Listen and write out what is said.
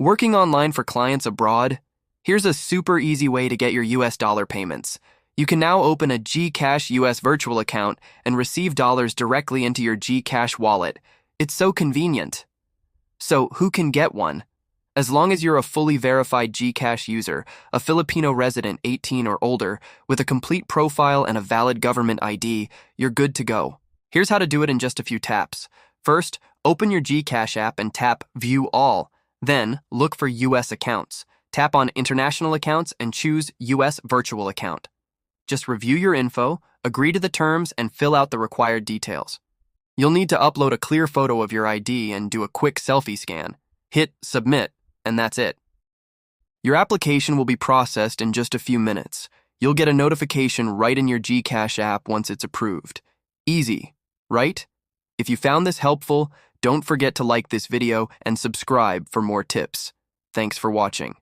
Working online for clients abroad? Here's a super easy way to get your US dollar payments. You can now open a GCash US Virtual Account and receive dollars directly into your GCash wallet. It's so convenient. So, who can get one? As long as you're a fully verified GCash user, a Filipino resident 18 or older, with a complete profile and a valid government ID, you're good to go. Here's how to do it in just a few taps. First, open your GCash app and tap View All. Then, look for US accounts. Tap on International Accounts and choose US Virtual Account. Just review your info, agree to the terms, and fill out the required details. You'll need to upload a clear photo of your ID and do a quick selfie scan. Hit Submit, and that's it. Your application will be processed in just a few minutes. You'll get a notification right in your GCash app once it's approved. Easy, right? If you found this helpful, don't forget to like this video and subscribe for more tips. Thanks for watching.